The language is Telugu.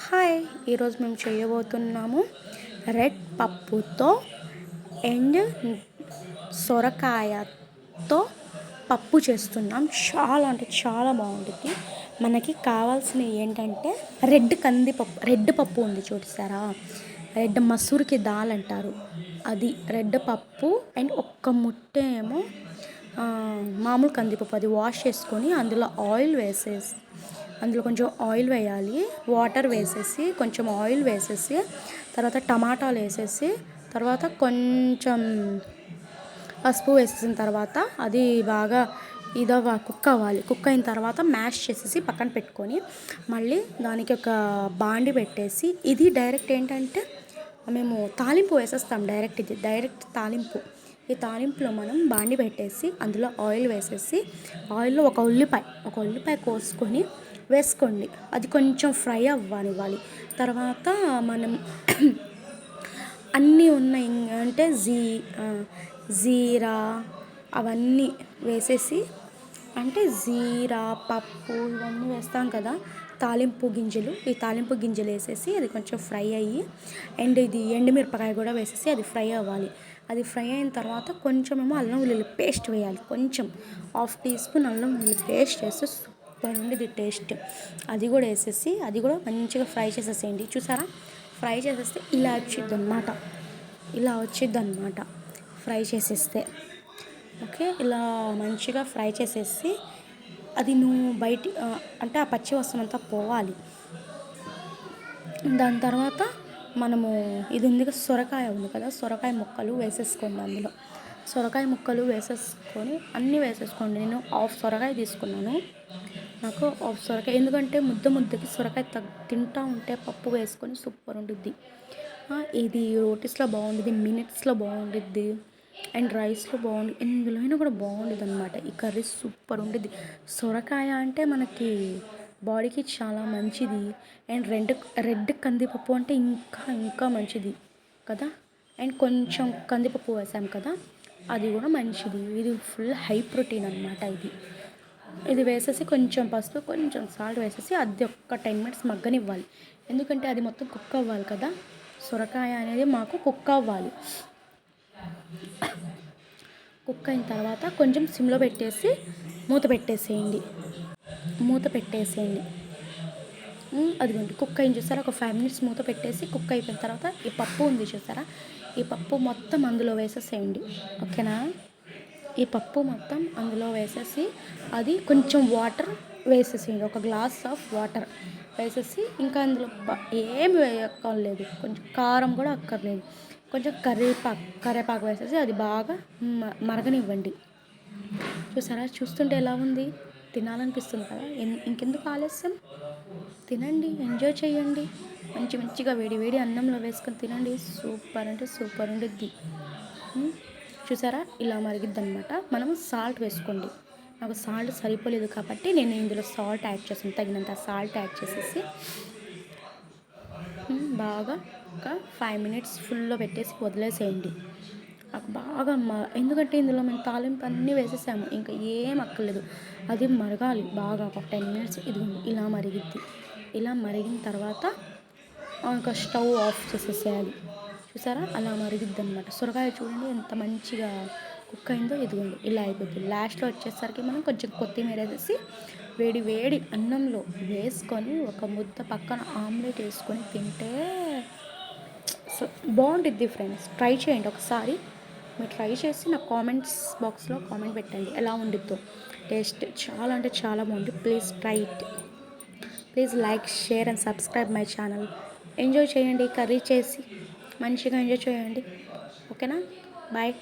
హాయ్, ఈరోజు మేము చేయబోతున్నాము రెడ్ పప్పుతో అండ్ సొరకాయతో పప్పు చేస్తున్నాం. చాలా అంటే చాలా బాగుంటుంది. మనకి కావాల్సినవి ఏంటంటే రెడ్ పప్పు ఉంది చూసారా, రెడ్ మసూర్కి దాల్ అంటారు, అది రెడ్ పప్పు. అండ్ ఒక్క ముట్ట ఏమో మామూలు కందిపప్పు, అది వాష్ చేసుకొని అందులో కొంచెం ఆయిల్ వేయాలి, వాటర్ వేసేసి కొంచెం ఆయిల్ వేసేసి తర్వాత టమాటాలు వేసేసి తర్వాత కొంచెం పసుపు వేసేసిన తర్వాత అది బాగా కుక్ అవ్వాలి. కుక్ అయిన తర్వాత మ్యాష్ చేసేసి పక్కన పెట్టుకొని మళ్ళీ దానికి ఒక బాండి పెట్టేసి, ఇది డైరెక్ట్ ఏంటంటే మేము తాలింపు వేసేస్తాం. డైరెక్ట్ తాలింపు. ఈ తాలింపులో మనం బాండి పెట్టేసి అందులో ఆయిల్ వేసేసి ఆయిల్లో ఒక ఉల్లిపాయ కోసుకొని వేసుకోండి. అది కొంచెం ఫ్రై అవ్వనివ్వాలి. తర్వాత మనం అన్నీ ఉన్నాయి అంటే జీరా అవన్నీ వేసేసి, అంటే జీరా పప్పు ఇవన్నీ వేస్తాం కదా, ఈ తాలింపు గింజలు వేసేసి అది కొంచెం ఫ్రై అయ్యి, అండ్ ఇది ఎండుమిరపకాయ కూడా వేసేసి అది ఫ్రై అవ్వాలి. అది ఫ్రై అయిన తర్వాత కొంచెం ఏమో అల్లం వెల్లుల్లి పేస్ట్ వేయాలి. కొంచెం 1/2 టీ స్పూన్ అల్లం వెల్లుల్లి పేస్ట్ వేస్తే సూపర్ ఉండేది టేస్ట్. అది కూడా వేసేసి అది కూడా మంచిగా ఫ్రై చేసేసేయండి. చూసారా, ఫ్రై చేసేస్తే ఇలా వచ్చిద్ది అనమాట ఫ్రై చేసేస్తే. ఓకే, ఇలా మంచిగా ఫ్రై చేసేసి అది అంటే ఆ పచ్చి వాసన అంతా పోవాలి. దాని తర్వాత మనము ఇది ఉంది కదా, సొరకాయ ఉంది కదా, సొరకాయ ముక్కలు వేసేసుకోండి. అందులో సొరకాయ ముక్కలు వేసేసుకొని అన్నీ వేసేసుకోండి. నేను 1/2 సొరకాయ తీసుకున్నాను. నాకు 1/2 సొరకాయ, ఎందుకంటే ముద్దకి సొరకాయ తింటూ ఉంటే పప్పు వేసుకొని సూపర్ ఉంటుంది. ఇది రోటీస్లో బాగుంటుంది, మినిట్స్లో బాగుంటుంది, అండ్ రైస్లో బాగుంటుంది, ఎందులో అయినా కూడా బాగుంటుంది అనమాట. ఈ కర్రీ సూపర్ ఉంటుంది. సొరకాయ అంటే మనకి బాడీకి చాలా మంచిది. అండ్ రెడ్ కందిపప్పు అంటే ఇంకా మంచిది కదా. అండ్ కొంచెం కందిపప్పు వేసాం కదా, అది కూడా మంచిది. ఇది ఫుల్ హై ప్రోటీన్ అనమాట. ఇది వేసేసి కొంచెం పసుపు కొంచెం సాల్ట్ వేసేసి అది ఒక 10 minutes మగ్గనివ్వాలి. ఎందుకంటే అది మొత్తం కుక్ అవ్వాలి కదా, సొరకాయ అనేది మాకు కుక్ అవ్వాలి. కుక్ అయిన తర్వాత కొంచెం సిమ్లో పెట్టేసి మూత పెట్టేసేయండి. అదిగోండి కుక్ అయింది చూసారా, ఒక 5 minutes మూత పెట్టేసి కుక్ అయిపోయిన తర్వాత ఈ పప్పు ఉంది చూసారా, ఈ పప్పు మొత్తం అందులో వేసేసేయండి. ఓకేనా, ఈ పప్పు మొత్తం అందులో వేసేసి అది కొంచెం వాటర్ వేసేసేయండి. ఒక గ్లాస్ ఆఫ్ వాటర్ వేసేసి ఇంకా అందులో ఏమి వేయక్కర్లేదు, కొంచెం కారం కూడా అక్కర్లేదు, కొంచెం కరివేపాకు వేసేసి అది బాగా మరగనివ్వండి. చూసారా, చూస్తుంటే ఎలా ఉంది, తినాలనిపిస్తుంది కదా. ఇంకెందుకు ఆలస్యం, తినండి, ఎంజాయ్ చేయండి. మంచిగా వేడి అన్నంలో వేసుకొని తినండి. సూపర్ అంటే సూపర్ ఉండిద్ది. చూసారా, ఇలా మరిగిద్ది అనమాట. మనం సాల్ట్ వేసుకోండి. నాకు సాల్ట్ సరిపోలేదు కాబట్టి నేను ఇందులో సాల్ట్ యాడ్ చేసాను. తగినంత సాల్ట్ యాడ్ చేసేసి బాగా ఒక 5 minutes ఫుల్లో పెట్టేసి వదిలేసేయండి. నాకు బాగా ఎందుకంటే ఇందులో మేము తాలింపు అన్నీ వేసేసాము, ఇంకా ఏం అక్కర్లేదు. అది మరగాలి బాగా ఒక 10 minutes. ఇది ఇలా మరిగిద్ది. ఇలా మరిగిన తర్వాత ఇంకా స్టవ్ ఆఫ్ చేసేసేయాలి. చూసారా, అలా మరిగిద్ది అనమాట. సొరకాయ చూడండి ఎంత మంచిగా కుక్ అయిందో. ఇదిగోండి ఇలా అయిపోద్ది. లాస్ట్లో వచ్చేసరికి మనం కొంచెం కొత్తిమీర వేసేసి వేడి అన్నంలో వేసుకొని ఒక ముద్ద పక్కన ఆమ్లెట్ వేసుకొని తింటే బాగుంటుంది. ఫ్రెండ్స్, ట్రై చేయండి ఒకసారి. మీరు ట్రై చేసి నాకు కామెంట్స్ బాక్స్లో కామెంట్ పెట్టండి ఎలా ఉండిద్దో. టేస్ట్ చాలా అంటే చాలా బాగుంది. Please try it. Please like, share and subscribe my channel. Enjoy చేయండి, కర్రీ చేసి మంచిగా ఎంజాయ్ చేయండి. ఓకేనా, బాయ్.